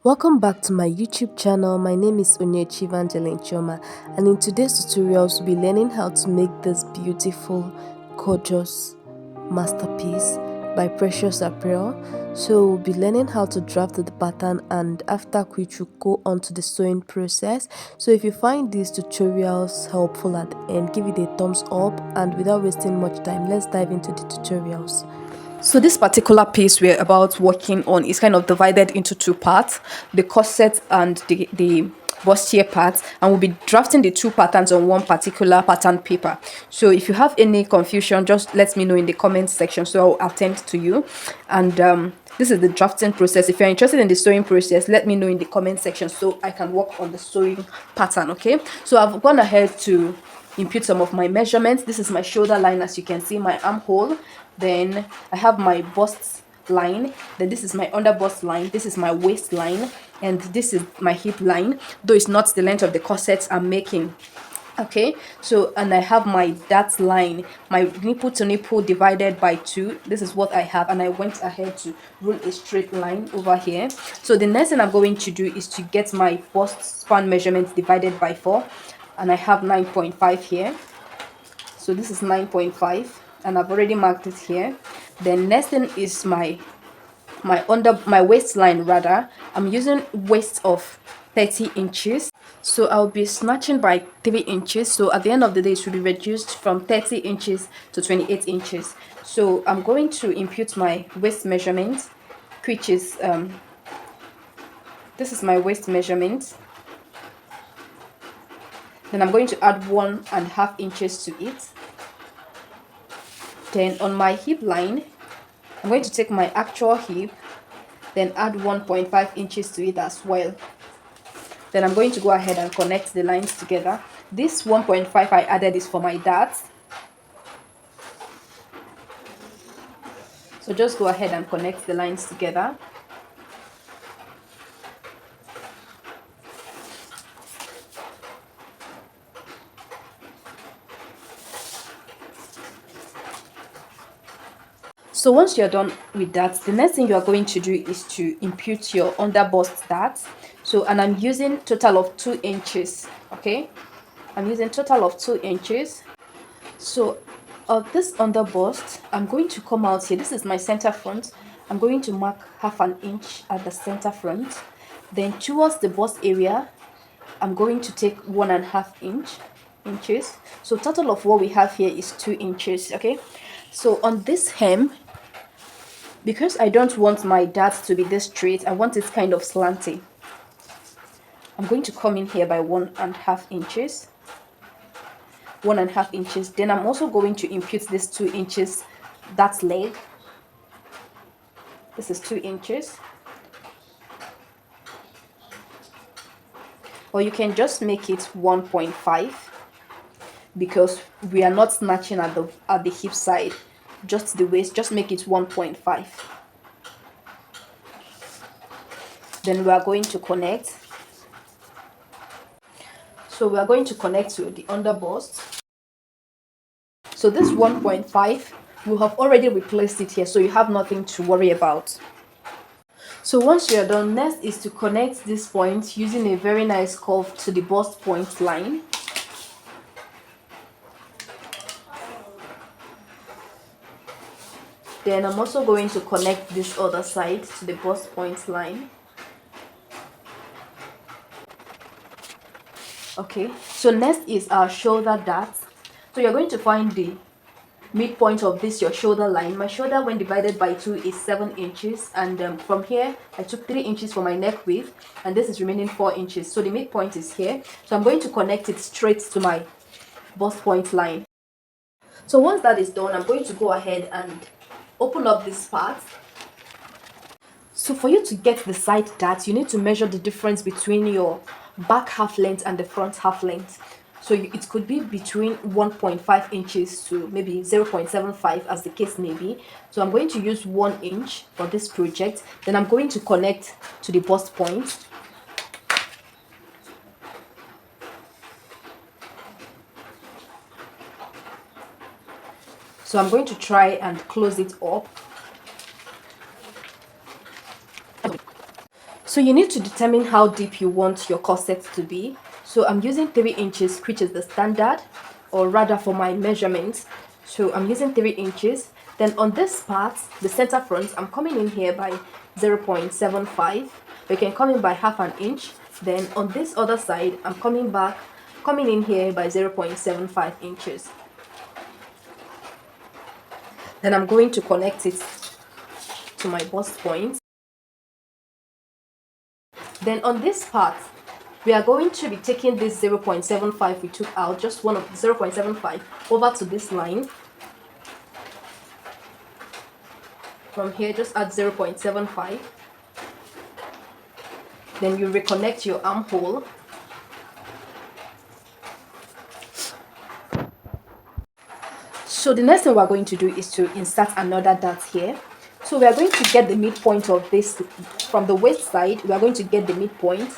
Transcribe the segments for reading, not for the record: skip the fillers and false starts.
Welcome back to my YouTube channel. My name is Onyechi Evangeline Choma, and in today's tutorials we'll be learning how to make this beautiful, gorgeous masterpiece by Precious Apparel. So we'll be learning how to draft the pattern, and after which we'll go on to the sewing process. So if you find these tutorials helpful at the end, give it a thumbs up, and without wasting much time, let's dive into the tutorials. So this particular piece we're about working on is kind of divided into two parts, the corset and the bustier part, and we'll be drafting the two patterns on one particular pattern paper. So if you have any confusion, just let me know in the comment section so I'll attend to you. And this is the drafting process. If you're interested in the sewing process, let me know in the comment section so I can work on the sewing pattern. Okay, so I've gone ahead to input some of my measurements. This is my shoulder line, as you can see, my armhole. Then I have my bust line. Then this is my under bust line. This is my waist line, and this is my hip line, though it's not the length of the corset I'm making. Okay, so and I have my dart line, my nipple to nipple divided by 2. This is what I have, and I went ahead to rule a straight line over here. So the next thing I'm going to do is to get my bust span measurement divided by 4, and I have 9.5 here. So this is 9.5, and I've already marked it here. Then next thing is my waistline rather. I'm using waist of 30 inches, so I'll be snatching by 3 inches. So at the end of the day, it should be reduced from 30 inches to 28 inches. So I'm going to input my waist measurement, which is this is my waist measurement. Then I'm going to add 1.5 inches to it. Then on my hip line, I'm going to take my actual hip, then add 1.5 inches to it as well. Then I'm going to go ahead and connect the lines together. This 1.5 I added is for my dart. So just go ahead and connect the lines together. So once you're done with that, the next thing you are going to do is to input your under bust dart. So, and I'm using total of 2 inches. Okay, I'm using total of 2 inches. So of this under bust, I'm going to come out here. This is my center front. I'm going to mark 1/2 inch at the center front. Then towards the bust area, I'm going to take 1.5 inches. So total of what we have here is 2 inches. Okay, so on this hem, because I don't want my dart to be this straight, I want it kind of slanty. I'm going to come in here by 1.5 inches. 1.5 inches. Then I'm also going to input this 2 inches, that leg. This is 2 inches. Or you can just make it 1.5 because we are not snatching at the hip side, just the waist. Just make it 1.5. Then we are going to connect. So we are going to connect to the under bust. So this 1.5, we have already replaced it here, so you have nothing to worry about. So once you're done, next is to connect this point using a very nice curve to the bust point line. Then I'm also going to connect this other side to the bust point line. Okay, so next is our shoulder dart. So you're going to find the midpoint of this, your shoulder line. My shoulder when divided by 2 is 7 inches, and from here I took 3 inches for my neck width, and this is remaining 4 inches. So the midpoint is here. So I'm going to connect it straight to my bust point line. So once that is done, I'm going to go ahead and open up this part. So for you to get the side dart, you need to measure the difference between your back half length and the front half length. So it could be between 1.5 inches to maybe 0.75 as the case may be. So I'm going to use 1 inch for this project. Then I'm going to connect to the bust point. So I'm going to try and close it up. So you need to determine how deep you want your corset to be. So I'm using 3 inches, which is the standard, or rather for my measurements. So I'm using 3 inches. Then on this part, the center front, I'm coming in here by 0.75. You can come in by half an inch. Then on this other side, I'm coming in here by 0.75 inches. Then I'm going to connect it to my bust point. Then on this part, we are going to be taking this 0.75 we took out, just one of 0.75, over to this line. From here, just add 0.75. Then you reconnect your armhole. So the next thing we're going to do is to insert another dart here. So we are going to get the midpoint of this from the waist side. We are going to get the midpoint.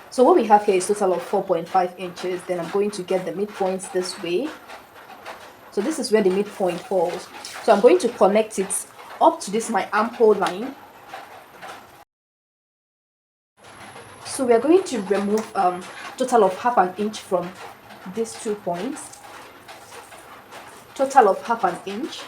So what we have here is total of 4.5 inches. Then I'm going to get the midpoint this way. So this is where the midpoint falls. So I'm going to connect it up to this my armhole line. So we are going to remove total of half an inch from these 2 points. Total of half an inch.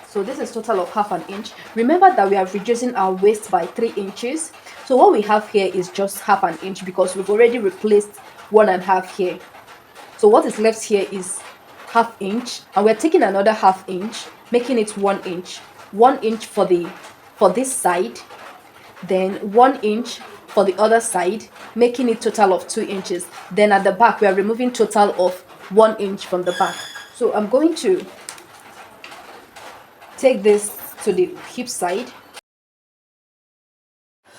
So this is total of half an inch. Remember that we are reducing our waist by 3 inches. So what we have here is just half an inch because we've already replaced 1.5 here. So what is left here is half inch, and we're taking another half inch, making it 1 inch. 1 inch for this side, then 1 inch for the other side, making it total of 2 inches. Then at the back, we are removing total of 1 inch from the back. So I'm going to take this to the hip side.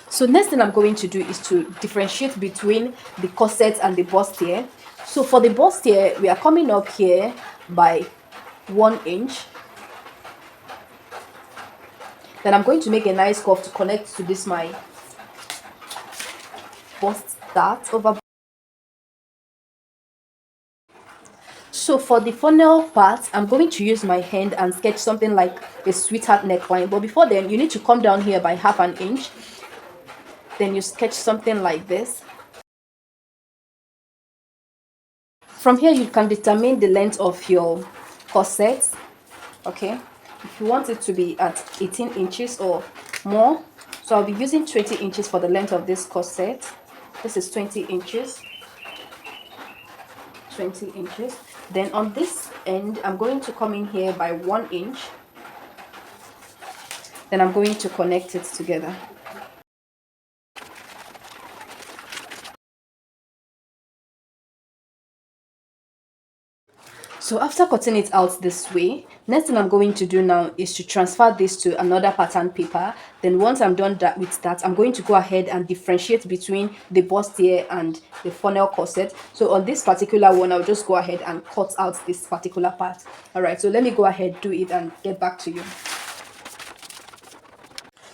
So next thing I'm going to do is to differentiate between the corset and the bustier. So for the bustier, we are coming up here by 1 inch. Then I'm going to make a nice curve to connect to this my bust dart over. So for the funnel part, I'm going to use my hand and sketch something like a sweetheart neckline. But before then, you need to come down here by half an inch. Then you sketch something like this. From here, you can determine the length of your corset. Okay, if you want it to be at 18 inches or more. So I'll be using 20 inches for the length of this corset. This is 20 inches. 20 inches. Then on this end, I'm going to come in here by 1 inch. Then I'm going to connect it together. So after cutting it out this way, next thing I'm going to do now is to transfer this to another pattern paper. Then once I'm done with that, I'm going to go ahead and differentiate between the bustier and the funnel corset. So on this particular one, I'll just go ahead and cut out this particular part. All right, so let me go ahead, do it, and get back to you.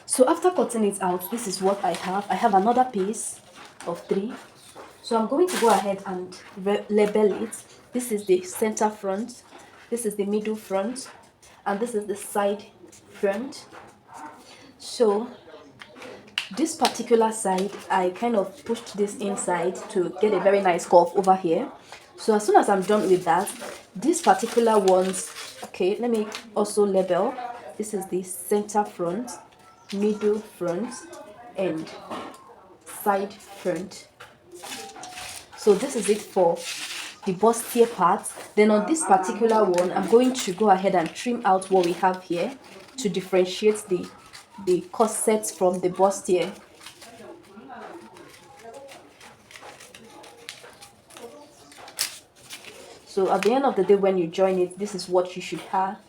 So after cutting it out, this is what I have. I have another piece of 3. So I'm going to go ahead and label it. This is the center front, this is the middle front, and this is the side front. So this particular side, I kind of pushed this inside to get a very nice curve over here. So as soon as I'm done with that, these particular ones, okay, let me also label. This is the center front, middle front, and side front. So this is it for the bustier part. Then on this particular one, I'm going to go ahead and trim out what we have here to differentiate the corset from the bustier. So at the end of the day, when you join it, this is what you should have.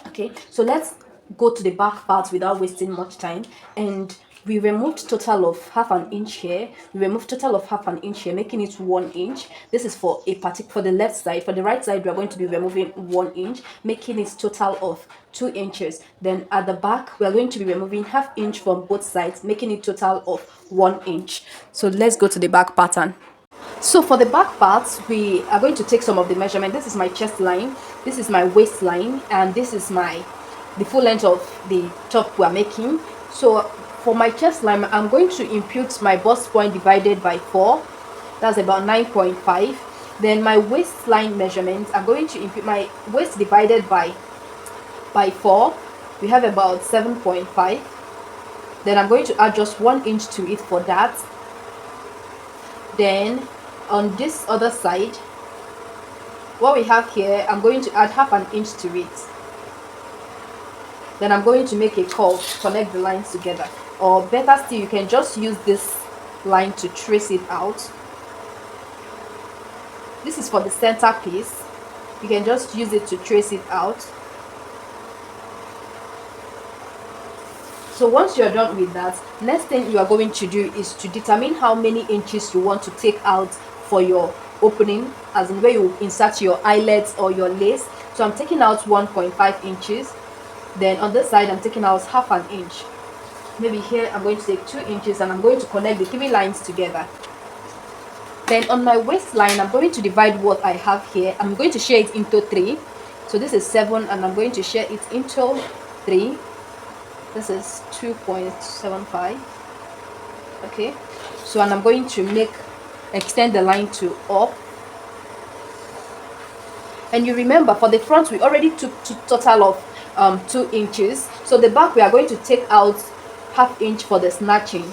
Okay, so let's go to the back part without wasting much time. And we removed total of half an inch here. We removed total of half an inch here, making it 1 inch. This is for for the left side. For the right side, we are going to be removing 1 inch, making it total of 2 inches. Then at the back, we are going to be removing half inch from both sides, making it total of 1 inch. So let's go to the back pattern. So for the back parts, we are going to take some of the measurement. This is my chest line, this is my waistline, and this is the full length of the top we are making. So for my chest line, I'm going to impute my bust point divided by 4. That's about 9.5. Then my waistline measurement, I'm going to impute my waist divided by 4. We have about 7.5. Then I'm going to add just 1 inch to it for that. Then on this other side, what we have here, I'm going to add half an inch to it. Then I'm going to make a curve to connect the lines together, or better still, you can just use this line to trace it out. This is for the center piece. You can just use it to trace it out. So once you're done with that, next thing you are going to do is to determine how many inches you want to take out for your opening, as in where you insert your eyelets or your lace. So I'm taking out 1.5 inches. Then on this side, I'm taking out half an inch. Maybe here I'm going to take 2 inches, and I'm going to connect the 3 lines together. Then on my waistline, I'm going to divide what I have here. I'm going to share it into 3. So this is 7, and I'm going to share it into 3. This is 2.75. Okay, so, and I'm going to extend the line to up. And you remember, for the front we already took total of 2 inches. So the back, we are going to take out half inch for the snatching,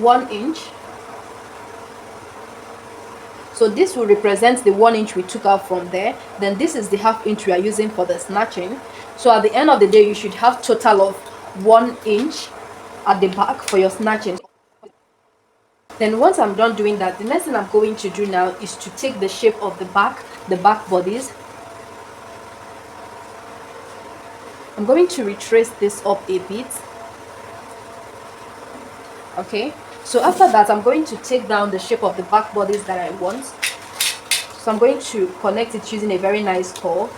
1 inch. So this will represent the 1 inch we took out from there. Then this is the half inch we are using for the snatching. So at the end of the day, you should have total of 1 inch at the back for your snatching. Then once I'm done doing that, the next thing I'm going to do now is to take the shape of the back bodies. I'm going to retrace this up a bit. Okay, so after that, I'm going to take down the shape of the back bodies that I want. So I'm going to connect it using a very nice curve.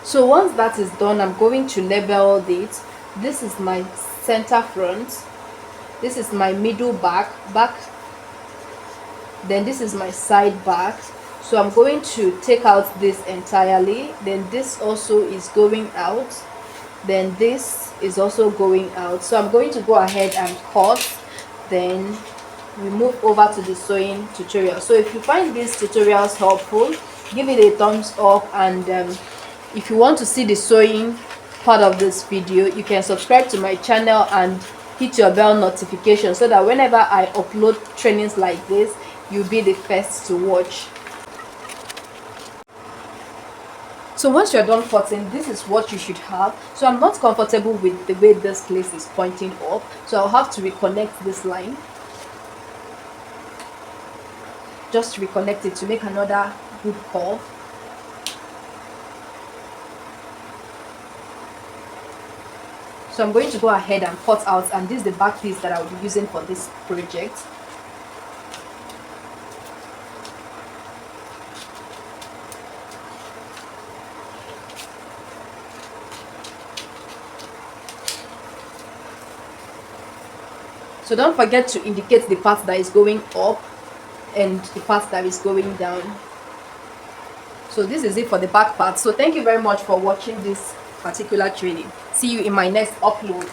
So once that is done, I'm going to label it. This is my center front, this is my middle back, then this is my side back. So I'm going to take out this entirely. Then this also is going out, then this is also going out. So I'm going to go ahead and cut. Then we move over to the sewing tutorial. So if you find these tutorials helpful, give it a thumbs up, and if you want to see the sewing part of this video, you can subscribe to my channel and hit your bell notification, so that whenever I upload trainings like this, you'll be the first to watch. So once you're done cutting, this is what you should have. So I'm not comfortable with the way this place is pointing up, so I'll have to reconnect this line. Just reconnect it to make another good curve. So I'm going to go ahead and cut out, and this is the back piece that I will be using for this project. So don't forget to indicate the part that is going up and the part that is going down. So this is it for the back part. So thank you very much for watching this particular training. See you in my next upload.